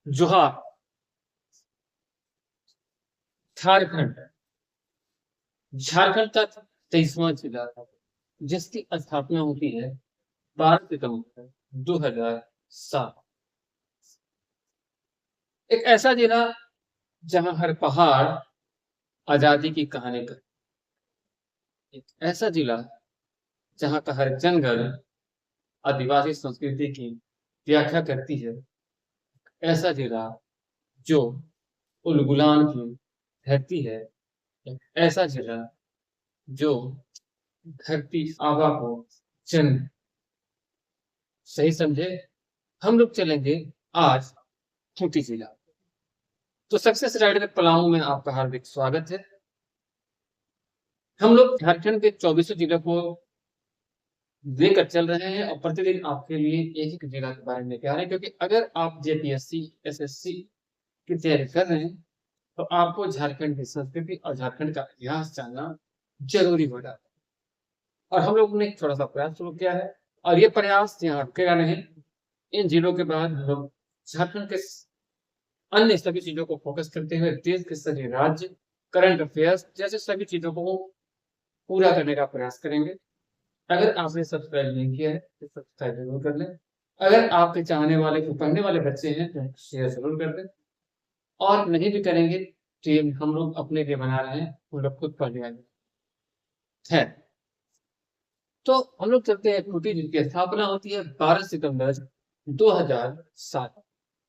जोहार झारखंड। झारखंड का 23वां जिला था जिसकी स्थापना होती है 12 सितंबर 2007। एक ऐसा जिला जहां हर पहाड़ आजादी की कहानी कर, एक ऐसा जिला जहां का हर जंगल आदिवासी संस्कृति की व्याख्या करती है। ऐसा जिला जो उलगुलान की धरती है। एक ऐसा जिला जो धरती आबा को जन्म, सही समझे। हम लोग चलेंगे आज खूंटी जिला। तो सक्सेस राइडर पलामू में आपका हार्दिक स्वागत है। हम लोग झारखंड के 24 जिलों को लेकर चल रहे हैं और प्रतिदिन आपके लिए एक एक जिला के बारे में लेके आ रहे हैं, क्योंकि अगर आप जेपीएससी एसएससी की तैयारी कर रहे हैं तो आपको झारखंड की संस्कृति और झारखंड का इतिहास जानना जरूरी हो जाता है। और हम लोग ने थोड़ा सा प्रयास शुरू किया है और ये प्रयास यहाँ रुकेगा नहीं। इन जिलों के बाद हम लोग झारखंड के अन्य सभी चीजों को फोकस करते हुए देश के सभी राज्य, करंट अफेयर्स जैसे सभी चीजों को पूरा करने का प्रयास करेंगे। अगर आपने सब्सक्राइब नहीं किया है तो सब्सक्राइब जरूर कर लें। अगर आपके चाहने वाले को पढ़ने वाले बच्चे हैं तो शेयर जरूर कर दें, और नहीं भी करेंगे तो ये हम लोग अपने लिए बना रहे हैं, हम लोग खुद पढ़ लेंगे है। तो हम लोग चलते हैं खूंटी जिसकी स्थापना होती है 12 सितंबर 2007,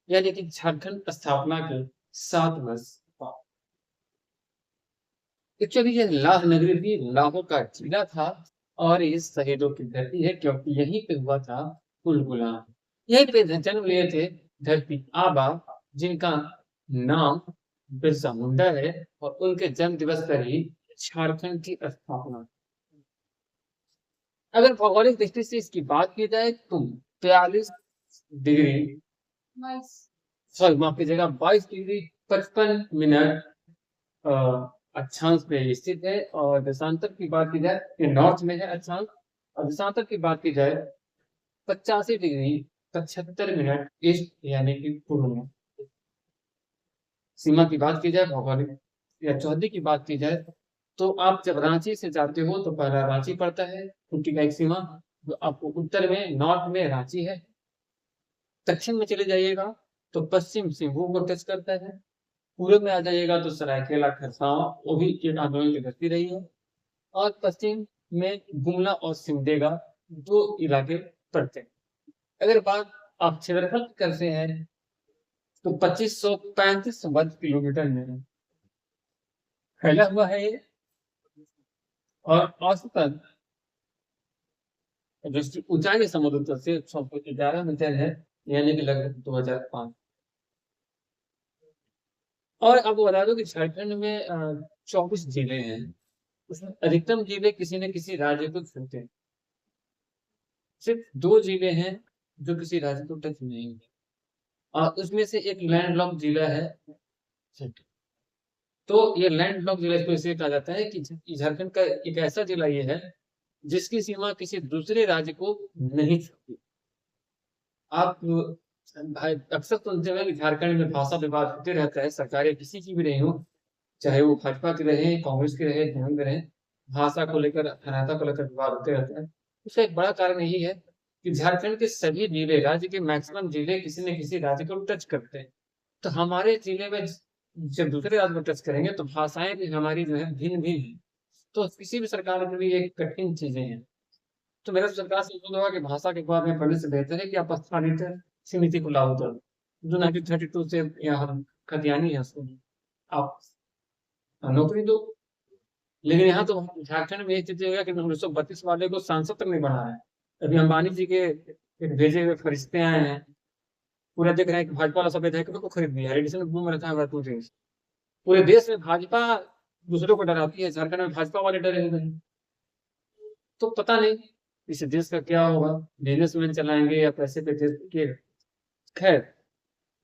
यानी कि झारखंड स्थापना के 7 वर्ष बाद। एक्चुअली ये लाह नगरी थी, लाहों का जिला था और ये शहीदों की धरती है, क्योंकि यहीं पे हुआ था उलगुलान। यहीं पे जन्म लिए थे धरती आबा, जिनका नाम बिरसा मुंडा है, और उनके जन्म दिवस पर ही झारखंड की स्थापना। अगर भौगोलिक दृष्टि से इसकी बात की जाए तो 42 डिग्री, सॉरी माफ कीजिएगा, 22 डिग्री 55 मिनट अक्षांश पे स्थित है। और देशांतर की बात की जाए, ये नॉर्थ में है अक्षांश, और देशांतर की बात की जाए 85 डिग्री 75 मिनट ईस्ट, यानी कि पूर्व में। सीमा की बात की जाए, भौगोलिक या चौहद्दी की बात की जाए, तो आप जब रांची से जाते हो तो पहला रांची पड़ता है, खूंटी का एक सीमा। तो आपको उत्तर में, नॉर्थ में रांची है। दक्षिण में चले जाइएगा तो पश्चिम सिंहभूम को टच करता है। पूर्व में आ जाइएगा तो सरायकेला खरसावां, वो भी एक आंदोलन की धरती रही है। और पश्चिम में गुमला और सिमडेगा, दो इलाके पड़ते हैं। अगर बात आप क्षेत्रफल की करते हैं तो 2535 वर्ग किलोमीटर में फैला हुआ है ये। और औसतन जिसकी ऊंचाई समुद्र तल से 111 मीटर है, यानी कि लगभग 2005। और आपको बता दो कि झारखंड में 24 जिले हैं। उसमें अधिकतम जिले किसी न किसी राज्य को छूते हैं। सिर्फ 2 जिले हैं जो किसी राज्य को टच नहीं है, और उसमें से एक लैंडलॉक जिला है। तो ये लैंडलॉक जिला इसको इसलिए कहा जाता है कि झारखंड का एक ऐसा जिला ये है जिसकी सीमा किसी दूसरे राज्य को नहीं छूती। आप अक्सर सुनते हैं कि झारखंड में भाषा विवाद होते रहता है, सरकारें किसी की भी रही हो, चाहे वो भाजपा की रहे, कांग्रेस की रहे, जहां भी रहे, भाषा को लेकर, अनाता को लेकर विवाद होते रहते हैं। उसका एक बड़ा कारण यही है कि झारखंड के सभी जिले, राज्य के मैक्सिमम जिले किसी न किसी राज्य को टच करते हैं। तो हमारे जिले में जब दूसरे राज्य को टच करेंगे तो भाषाएं भी हमारी जो है भिन्न भिन्न है। तो किसी भी सरकार के लिए एक कठिन चीजें हैं। तो मेरा सरकार से अनुरोध होगा कि भाषा के बारे में पढ़ने से बेहतर है कि आप स्थानीय समिति को लागू करो, जो 1932 से यहाँ खतियानी है, उसको आप नौकरी दो। लेकिन यहाँ तो झारखंड में ये स्थिति हो गया कि 1932 वाले को सांसद तक नहीं बना है। अभी अंबानी जी के एक भेजे हुए फरिश्ते आए हैं, पूरा देख रहे हैं कि भाजपा वाला सब विधायकों को खरीद लिया, रेडिशन में घूम रखा है पूरे देश में भाजपा दूसरों को डराती है, झारखंड में भाजपा वाले डरे हुए हैं। तो पता नहीं इस देश का क्या होगा, बिजनेसमैन चलाएंगे या पैसे पे देश के। खैर,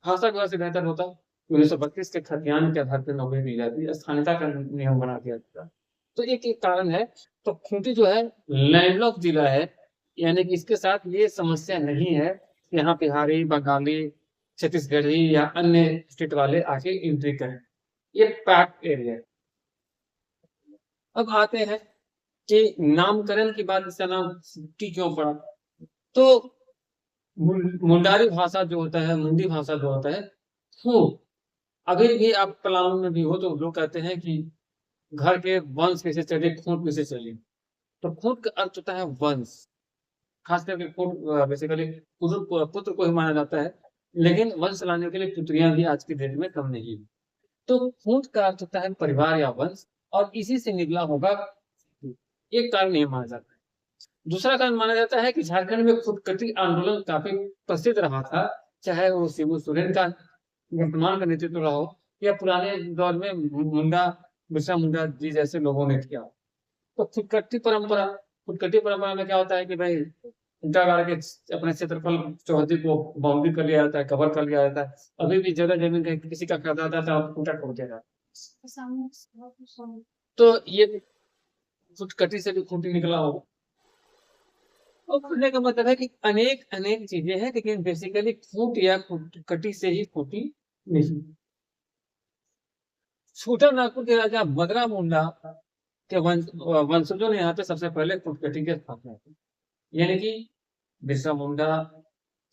भाषा विभाग से बेहतर होता 1932 के खतियान के आधार पर नौकरी दी जाती है, स्थानीयता का नियम बना दिया जाता। तो एक कारण है। तो खूंटी जो है लैंडलॉक जिला है, यानी कि इसके साथ ये समस्या नहीं है कि यहाँ बिहारी, बंगाली छत्तीसगढ़ी या अन्य स्टेट वाले आके एंट्री करें। ये पैक्ड एरिया है। अब आते हैं कि नामकरण की बात, इसका नाम टी क्यों पड़ा? तो मुंडारी भाषा जो होता है, मुंडी भाषा जो होता है, वो अभी भी आप पलामू में भी हो तो लोग कहते हैं कि घर के वंश कैसे चले, खूंट कैसे चले। तो खूंट का अर्थ होता है वंश, खास करके खूंट बेसिकली पुत्र को ही माना जाता है, लेकिन वंश लाने के लिए पुत्रियां भी आज की डेट में कम नहीं। तो खूंट का अर्थ होता है परिवार या वंश, और इसी से निकला होगा, एक कारण ये माना जाता है। दूसरा कारण माना जाता है कि झारखंड में खुदकटी आंदोलन काफी प्रसिद्ध रहा था, चाहे वो शिबू सोरेन का वर्तमान का नेतृत्व रहा हो या पुराने दौर में मुंडा बिरसा मुंडा जी जैसे लोगों ने किया। तो खुदकटी परंपरा में क्या होता है कि भाई ईंटा गाड़ के अपने क्षेत्रफल चौहद्दी को बाउंड्री कर लिया जाता है, कवर कर लिया जाता है। अभी भी जगह जमीन का किसी का खरीदा था तो खूंटा ठोक दिया जाता है। तो ये खुदकटी से भी खूंटी निकला होगा। और खुलने का मतलब है कि अनेक अनेक चीजें हैं, लेकिन बेसिकली खूंट या कटी से ही खूंटी नहीं। छोटा नागपुर के राजा मदरा मुंडा के वंशजों ने यहाँ पे सबसे पहले खुदकटी की स्थापना की। यानी कि बिरसा मुंडा,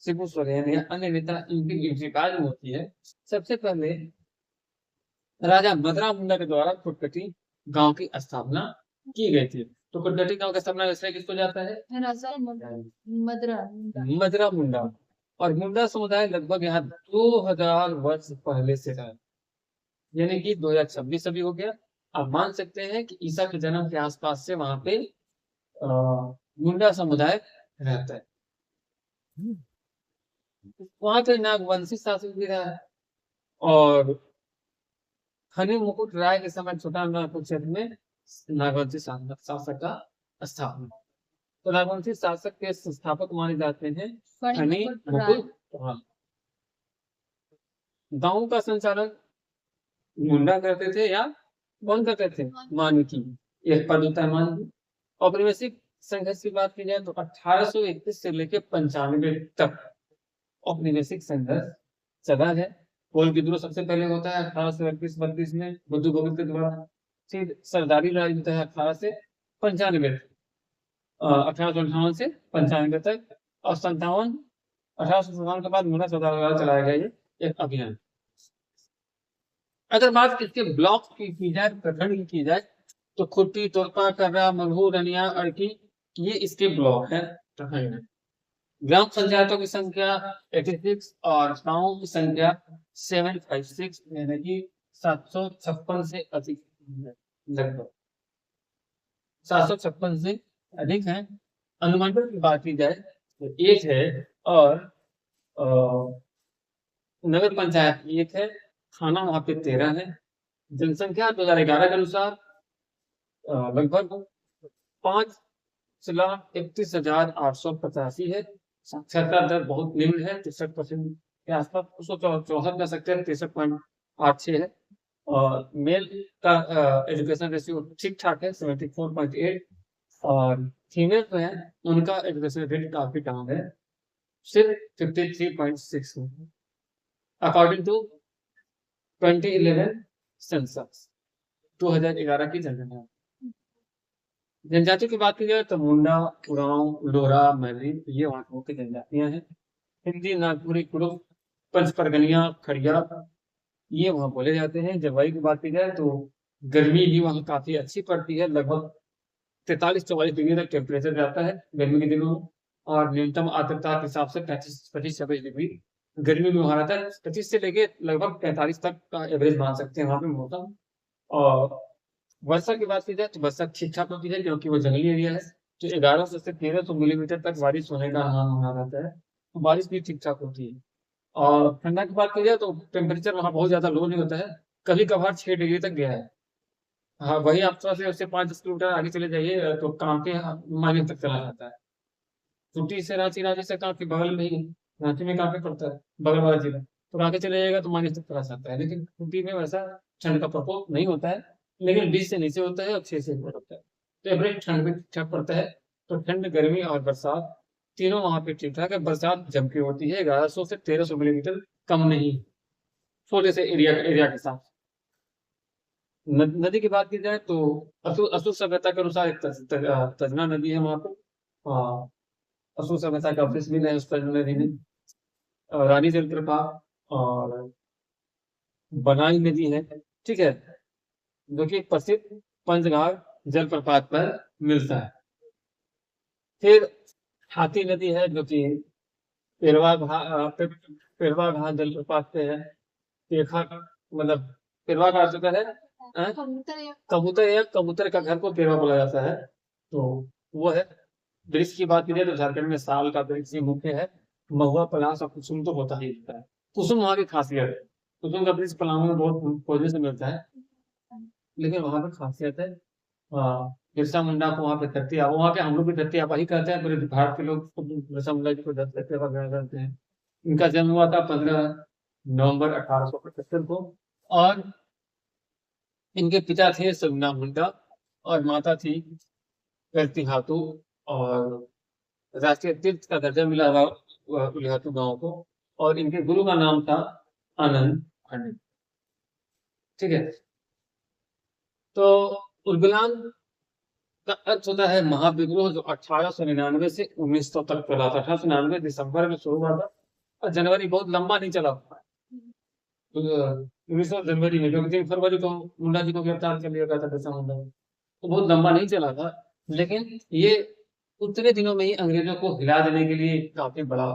शिबू सोरेन या अन्य नेता इनकी एंट्री बाद में होती है। सबसे पहले राजा मदरा मुंडा के द्वारा खुदकटी गांव की स्थापना की गई थी। तो खुदकटी गांव की स्थापना वैसे किसको जाता है? राजा मदरा मुंडा। और मुंडा समुदाय लगभग यहाँ 2000 वर्ष पहले से है, यानी कि 2026 अभी हो गया। आप मान सकते हैं कि ईसा के जन्म के आसपास से वहां पे मुंडा समुदाय रहता है। वहां पे नागवंशी शासक भी रहा है, और हनी मुकुट राय के समय छोटा नागपुर क्षेत्र में नागवंशी शासक का स्थापना। तो नागवंशी शासक के संस्थापक माने जाते हैं हनी मुकुट राय। गांव का संचालन मुंडा करते थे या कौन करते थे? मानकी, एक पद होता है मानकी। औपनिवेशिक संघर्ष की बात की जाए तो 1831 से लेकर 95 तक औपनिवेशिक संघर्ष चला है। कोल विद्रोह सबसे पहले होता है 1831-32 में बुद्धू भगत के द्वारा। फिर सरदारी लड़ाई होता है 1895 1858 से 95 तक, और 1857 के बाद मुंडा सरदार चलाया गया ये एक अभियान। अगर बात इसके ब्लॉक की जाए, प्रखंड की जाए, तो खुट्टी, तोरपा, कर्रा, मलहू, रनिया, अड़की, ये इसके ब्लॉक है, प्रखंड है। ग्राम पंचायतों की संख्या 86 और गांवों की संख्या 756, यानी कि 756 से अधिक, लगभग 756 से अधिक है। अनुमंडल की बात की जाए तो एक है, और नगर पंचायत एक है, थाना वहां पे 13 है। जनसंख्या 2011 के अनुसार लगभग 5,31,885 है। साक्षरता दर बहुत निम्न है, 63% के आसपास, उसको 64 कर सकते हैं, 63.86 है। और मेल का एजुकेशन रेशियो ठीक ठाक है, 74.8, और फीमेल जो है उनका एजुकेशन रेट काफी कम है, सिर्फ 53.6 है, अकॉर्डिंग टू 2011 सेंसस, 2011 की जनगणना। जनजाति की बात की जाए तो मुंडा, उरांव, लोरा, मैली, ये वहां की मुख्य जनजातियां हैं। हिंदी, नागपुरी, कुरुख, पंच परगनिया, खड़िया, ये वहां बोले जाते हैं। जलवायु की बात की जाए तो गर्मी भी वहां काफी अच्छी पड़ती है, लगभग 43-44 डिग्री तक टेम्परेचर जाता है गर्मी के दिनों में, और न्यूनतम आर्द्रता के हिसाब से 25-26 डिग्री गर्मी में वहां रहता है। 25 से लेके लगभग 45 तक का एवरेज मान सकते हैं वहां पे मौसम। और वर्षा की बात की जाए तो वर्षा ठीक ठाक होती है, क्योंकि वो जंगली एरिया है, तो 1100 से 1300 मिलीमीटर तक बारिश होने का अनुमान माना रहता है, तो बारिश भी ठीक ठाक होती है। और ठंडा की बात की जाए तो टेम्परेचर वहाँ बहुत ज्यादा लो नहीं होता है, कभी कभार 6 डिग्री तक गया है। हाँ, वही आप थोड़ा से उससे 5-10 किलोमीटर आगे चले जाइए तो कांके माइनस तक चला जाता है। छुट्टी से रांची, रांची से कांके बगल में ही, रांची में कांके पड़ता है, बगल वाला जिला, तो आगे चले जाएगा तो माइनस तक चला जाता है। लेकिन छुट्टी में वैसा ठंड का प्रकोप नहीं होता है, लेकिन 20 से नीचे होता है और 6 से ऊपर होता है, तो एवरेज ठंड भी ठीक ठाक पड़ता है। तो ठंड, गर्मी और बरसात तीनों वहां पे ठीक ठाक है। बरसात जम के होती है, 1100 से 1300 मिलीमीटर कम नहीं, छोटे से एरिया के साथ। नदी की बात की जाए तो असुर सभ्यता के अनुसार एक तजना नदी है वहां पे। असुर सभ्यता का ऑफिस भी है उस तजना नदी में। रानी जलप्रपात और बनाई नदी है, ठीक है, जो कि प्रसिद्ध पंचघाट जलप्रपात पर मिलता है। फिर हाथी नदी है जो कि पेड़वा घाट जलप्रपात पे है। पेखा मतलब पेड़वा घाट जो है कबूतर का घर को पेड़वा बोला जाता है, तो वो है। वृक्ष की बात करें तो झारखंड में साल का वृक्ष ही मुख्य है। महुआ, पलाश और कुसुम तो होता ही रहता है। कुसुम वहाँ की खासियत है। कुसुम का वृक्ष पलामू में बहुत खोजने से मिलता है, लेकिन वहाँ पे खासियत है बिरसा मुंडा को वहाँ पे धरती आबा, वहाँ के हम लोग भी धरती आबा ही कहते हैं, पूरे भारत के लोग तो बिरसा मुंडा जी को धरती आबा कहा करते हैं। इनका जन्म हुआ था 15 नवंबर 1875 को, और इनके पिता थे सगुना मुंडा और माता थी करती हाथू, और राष्ट्रीय तीर्थ का दर्जा मिला हुआ उलिहातू गांव को, और इनके गुरु का नाम था आनंद पंडित, ठीक है। तो उर्गुलान का अर्थ होता है महाविद्रोह, जो 1899 से 1900 तक चला था। 1899 दिसंबर में शुरू हुआ था और जनवरी बहुत लंबा नहीं चला। तो 1900 जनवरी में, क्योंकि 3 फरवरी को मुंडा जी को गिरफ्तार कर लिया गया था बिरसा मुंडा को, तो बहुत लंबा नहीं चला था। लेकिन ये उतने दिनों में ही अंग्रेजों को हिला देने के लिए काफी बड़ा।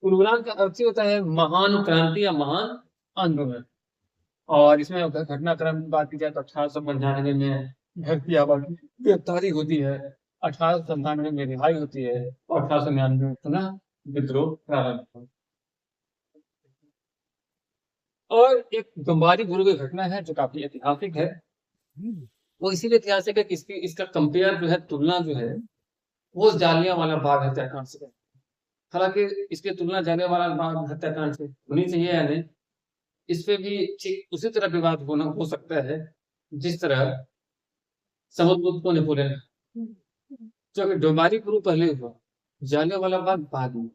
उर्गुलान का अर्थ ही होता है महान क्रांति या महान आंदोलन। और इसमें घटनाक्रम की बात की जाए तो 1895 में धरती आबा की गिरफ्तारी होती है, 1897 में रिहाई होती है, और 1899 में पुनः विद्रोह प्रारंभ हुआ। और एक गंबारी गुरु की घटना है जो काफी ऐतिहासिक है। वो इसीलिए ऐतिहासिक है कि इसका कंपेयर जो है, तुलना जो है, वो जालियांवाला बाग हत्याकांड से है। हालांकि इसकी तुलना जालियांवाला बाग हत्याकांड से होनी चाहिए या नहीं, इस पे भी ठीक उसी तरह विवाद होना हो सकता है जिस तरह समुद्रगुप्त को नेपोलियन, जो डोमारी गुरु पहले हुआ, जालियांवाला बाग बाद में।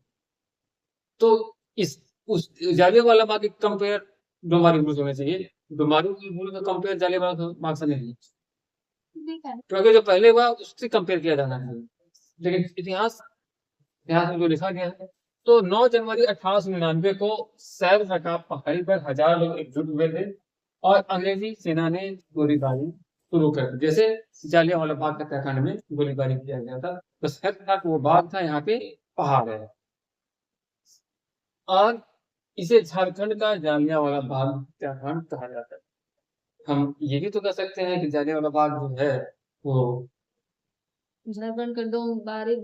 तो इस उस जालियांवाला बाग के कंपेयर डोमारी गुरु से होना चाहिए। डोमारी गुरु का कंपेयर जालियांवाला बाग से नहीं, क्योंकि जो पहले हुआ उससे कंपेयर किया जाना है। लेकिन इतिहास में जो लिखा गया है, तो 9 जनवरी 1899 को सैर नकाब पहाड़ी पर 1000 लोग एकजुट हुए थे और अंग्रेजी सेना ने गोलीबारी शुरू कर दी, जैसे जालियांवाला बाग हत्याकांड में गोलीबारी किया गया था। तो सैर वो बाग था, यहाँ पे पहाड़ है, और इसे झारखंड का जालियांवाला बाग हत्याकांड कहा जाता है। हम ये भी तो कह सकते हैं कि जालियांवाला बाग जो है वो झारखंड का डोंबारी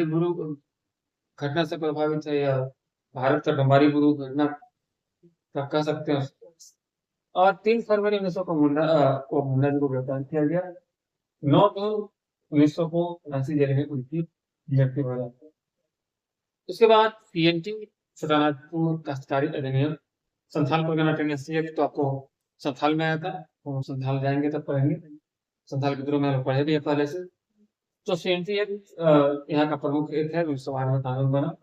गुरु घटना से प्रभावित है, या भारत का डोंबारी गुरु घटना कह सकते हैं। और 3 फरवरी 1900 को मुंडा जी को गिरफ्तार किया गया। 9 जून 1900 को रांची जेल में उनकी मृत्यु हो जाती है। उसके बाद सीएनटी सदानंदपुर काश्तकारी अधिनियम, संथाल परगना टेनेसी एक्ट, तो आपको संथाल में आया था, तो संथाल जाएंगे तब पढ़ेंगे। संथाल विद्रोह में लोग पढ़े भी है पहले से। तो सीएनटी एक्ट यहाँ का प्रमुख एक्ट है, 1912 में कानून बना।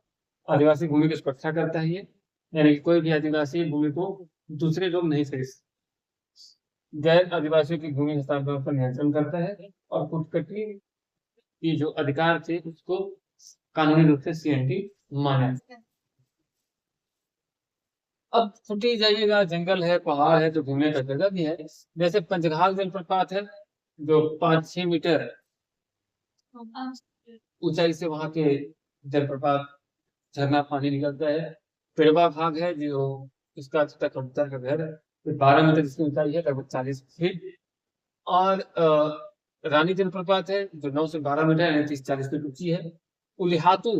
आदिवासी भूमि की सुरक्षा करता है ये, यानी कि कोई भी आदिवासी भूमि को दूसरे लोग नहीं खरीद, गैर आदिवासियों की भूमि हस्तांतरण पर नियंत्रण करता है, और कुटकटी की जो अधिकार थे उसको कानूनी रूप से सीएनटी माना। अब छुट्टी जाइएगा, जंगल है, पहाड़ है, तो घूमने का जगह भी है। जैसे पंचघाघ जलप्रपात है जो 5-6 मीटर ऊंचाई से वहां के जलप्रपात झरना पानी निकलता है। पेड़वा घाघ है जो इसका कबूतर का घर है, 12 मीटर इसकी ऊंचाई है, लगभग 40 फीट। और रानी जलप्रपात है जो 9 से 12 मीटर यानी 30-40 फीट ऊंची है। उलिहातू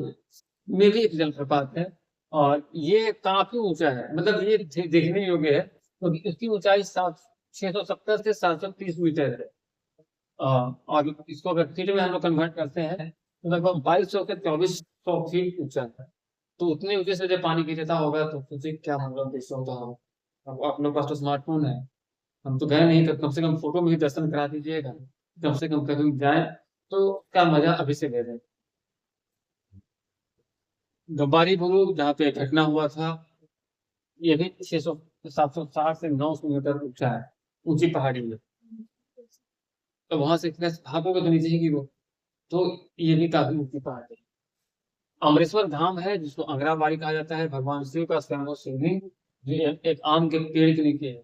में भी एक जलप्रपात है, और ये काफी ऊंचा है, मतलब ये देखने योग्य है, तो इसकी ऊंचाई 670 से 730 मीटर है। और इसको अगर फीट में हम लोग कन्वर्ट करते हैं तो लगभग 2200 से 2400 फीट ऊंचा है। तो उतने ऊंचे से जब पानी गिरता होगा तो सोचिए क्या मतलब दृश्य होता होगा। अब आप लोग पास तो स्मार्टफोन है, हम तो गए नहीं, तो कम से कम फोटो में ही दर्शन करा दीजिएगा, कम से कम कभी जाए तो क्या मजा अभी से ले रहे। गब्बारी बुरुज जहाँ पे घटना हुआ था, ये भी 600 760 से 900 मीटर ऊंचा है, ऊंची पहाड़ी है। तो वहां से भागोगे तो नीचे ही गिरो। तो ये भी काफी ऊंची पहाड़ी है। अमरेश्वर धाम है जिसको अंगराबाड़ी कहा जाता है, भगवान शिव का स्वयं शिवलिंग जो एक आम के पेड़ के नीचे है।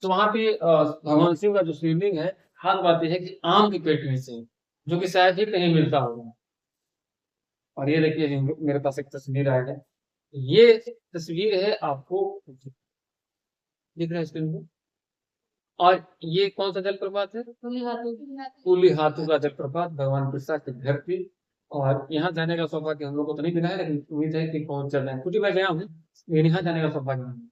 तो वहां पे भगवान शिव का जो शिवलिंग है, खास बात यह है कि आम के पेड़ के नीचे है, जो कि शायद ही कहीं मिलता होगा। और ये देखिए मेरे पास एक तस्वीर आई है, ये तस्वीर है आपको दिख रहा है स्क्रीन पे। और ये कौन सा जलप्रपात है? खुली हाथों कूली हाथों का जलप्रपात, भगवान बिरसा के घर पे। और यहाँ जाने का सौभाग्य हम लोग को तो नहीं मिला है, लेकिन उम्मीद है कि पहुंच जाना है, क्योंकि मैं गया हूँ लेकिन यहाँ जाने का सौभाग्य नहीं है।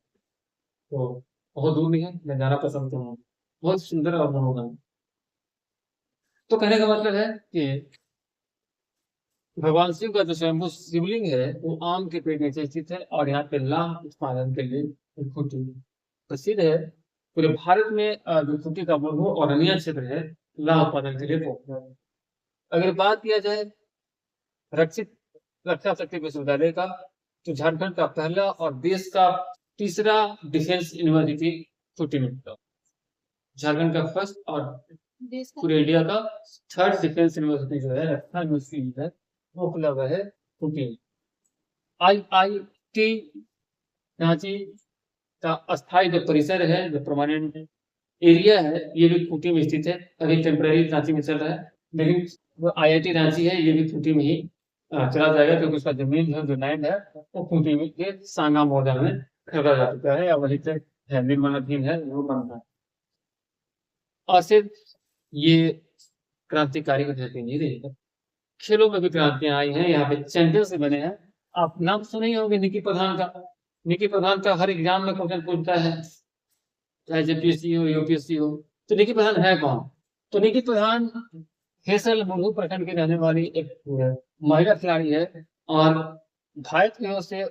तो बहुत दूर नहीं है, मैं जाना पसंद करूँगा। बहुत सुंदर और मनोरम। तो कहने का मतलब है कि भगवान शिव का जो स्वयंभू शिवलिंग है वो आम के पेड़ नीचे स्थित है, और यहाँ पे लाख उत्पादन के लिए एक खूंटी प्रसिद्ध है। पूरे भारत में जो खूंटी का मुरहु और रनिया क्षेत्र है, लाख उत्पादन के लिए पॉपुलर है। अगर बात किया जाए रक्षित रक्षा शक्ति विश्वविद्यालय का, तो झारखंड का पहला और देश का तीसरा डिफेंस यूनिवर्सिटी खूंटी में होता है। झारखंड का फर्स्ट और देश का पूरे इंडिया का थर्ड डिफेंस यूनिवर्सिटी जो है, रक्षा यूनिवर्सिटी है, वो उपलब्ध है खूंटी में। IIT रांची का अस्थायी जो परिसर है, जो परमानेंट एरिया है, ये भी खूंटी में स्थित है। अभी टेम्पररी रांची में चल रहा है, लेकिन जो IIT रांची है ये भी खूंटी में ही चला जाएगा, क्योंकि उसका जमीन जो लैंड है वो खूंटी में के सांगा मॉडल में खरीदा जा चुका है, या वहीं से है निर्माणाधीन है, वो बन रहा है। और सिर्फ ये क्रांतिकारी कहते नहीं रही, खेलों में भी क्रांतियां आई हैं, यहाँ पे चैंपियंस बने हैं। आप नाम सुने ही होंगे निकी प्रधान का। निकी प्रधान का हर एग्जाम में क्वेश्चन पूछता है, चाहे JPSC हो UPSC हो। तो निकी प्रधान है कौन? तो निकी प्रधान हेसल मुरहू प्रखंड की रहने वाली एक महिला खिलाड़ी है, और भारत की ओर से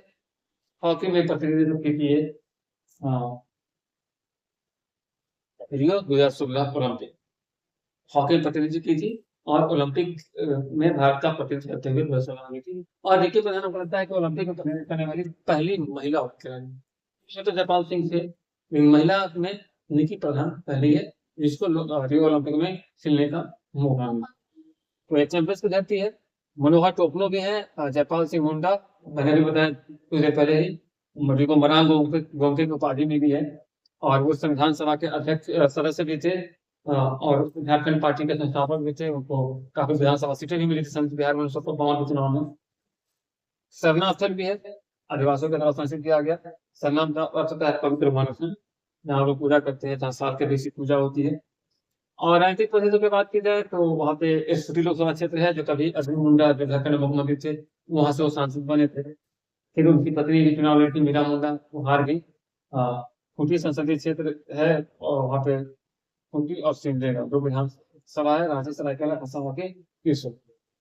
हॉकी में प्रतिनिधित्व की थी रियो 2016 ओलंपिक हॉकी में प्रतिनिधित्व की थी, और ओलंपिक में भारत का प्रतिनिधित्व करते हुए 2016 में थी। और निकी प्रधान को लगता है कि ओलंपिक में प्रतिनिधित्व करने वाली पहली महिला हॉकी खिलाड़ी। इसमें तो जयपाल सिंह थे, लेकिन महिला में निकी प्रधान पहली है जिसको रियो ओलंपिक में खेलने का मौका मिला। तो एक चैंपियंस की धरती है। मनोहर टोपनो भी है, जयपाल सिंह मुंडा, मैंने भी बताया कुछ देर पहले ही, मरीको मरान गोमती की उपाधि में भी है, और वो संविधान सभा के अध्यक्ष सदस्य भी थे, और झारखंड पार्टी के संस्थापक भी थे। उनको काफी विधानसभा सीटें भी मिली थी संयुक्त बिहार में 1952 के चुनाव में। सरना स्थल भी है, आदिवासियों के द्वारा संरक्षित किया गया। सरनाम का अर्थ होता है पवित्र वन स्थल, जहाँ लोग पूजा करते हैं, जहाँ साल के बीच पूजा होती है। और राजनीतिक प्रतिनिधित्व की बात की जाए तो वहाँ पे स्थिति लोकसभा क्षेत्र है, जो कभी अर्जुन मुंडा जो झारखंड मुख्यमंत्री थे, वहां से वो सांसद बने थे। फिर उनकी पत्नी भी चुनाव लड़ी थी, मीरा मुंडा, वो हार गई। खूंटी संसदीय क्षेत्र है, और वहाँ पे खूंटी और सिमडेगा दो विधानसभा है, रांची सरायकेला खरसावां के ईश्वर।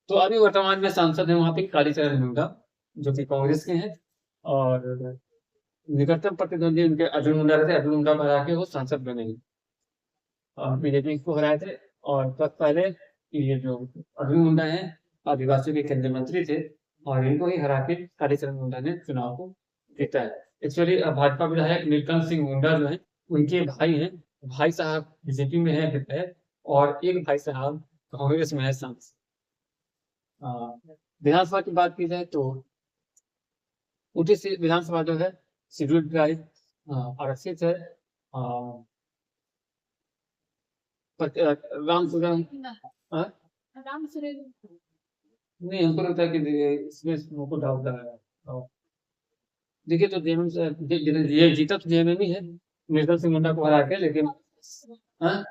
तो अभी वर्तमान में सांसद है वहाँ पे कालीचरण मुंडा, जो कि कांग्रेस के हैं, और निकटतम प्रतिद्वंदी उनके अर्जुन मुंडा रहते, अर्जुन मुंडा को हरा के वो सांसद बने हैं, और बीजेपी को हराए थे। और तब पहले ये जो अर्जुन मुंडा है आदिवासियों के केंद्रीय मंत्री थे, और इनको ही हरा के कालीचरण मुंडा ने चुनाव को जीता है। एक्चुअली भाजपा विधायक नीलकंठ सिंह मुंडा जो है उनके भाई हैं, भाई साहब बीजेपी में है विधायक, और एक भाई साहब कांग्रेस में है सांसद। विधानसभा की बात की जाए तो उठी विधानसभा जो है शेड्यूल ट्राइब आरक्षित है। रामपुरम हाँ? राम सुरेश नहीं, हमको लगता है कि इसमें हमको डाउट लग रहा है। देखिए तो ये जीता तो JMM ही है, नीलकंठ सिंह मुंडा को हरा के, लेकिन हाँ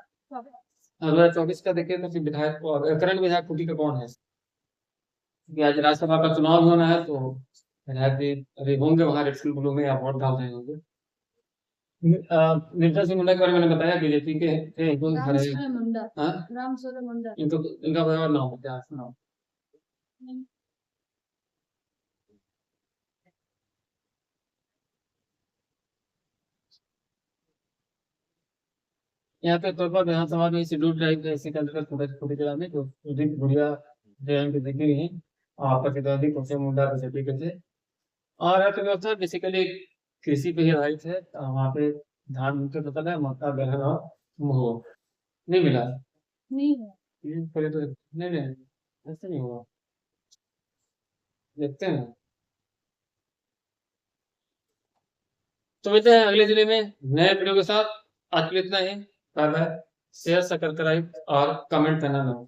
2024 का देखिए तो फिर विधायक करंट विधायक खूंटी का कौन है? क्योंकि आज राज्यसभा का चुनाव होना है, तो विधायक जी अभी होंगे वहाँ रेड ब्लू में, या वोट डाल रहे होंगे। नीलकंठ सिंह मुंडा के बारे में मैंने बताया, बीजेपी के थे, इनको राम हराया। सूर्य मुंडा हाँ? राम सूर्य मुंडा इनका बराबर नाम है क्या? सुनाओ। यहाँ पे तौर पर विधानसभा में शेड्यूल ट्राइब का इसी के अंतर्गत छोटे जिला में जो बुढ़िया जयंत की दिखी हुई है, प्रतिद्वंदी कुर्सी मुंडा बीजेपी के थे, और अर्थव्यवस्था बेसिकली कृषि पे ही आधारित है। वहाँ पे धान मुख्य फसल है, मक्का, दलहन और मूंग। नहीं मिला? नहीं है। पहले तो नहीं, ऐसा नहीं हुआ। देखते हैं। तो मिलते हैं अगले जिले में नए वीडियो के साथ। आज के लिए इतना ही। Bye bye. शेयर, सब्सक्राइब और कमेंट करना ना।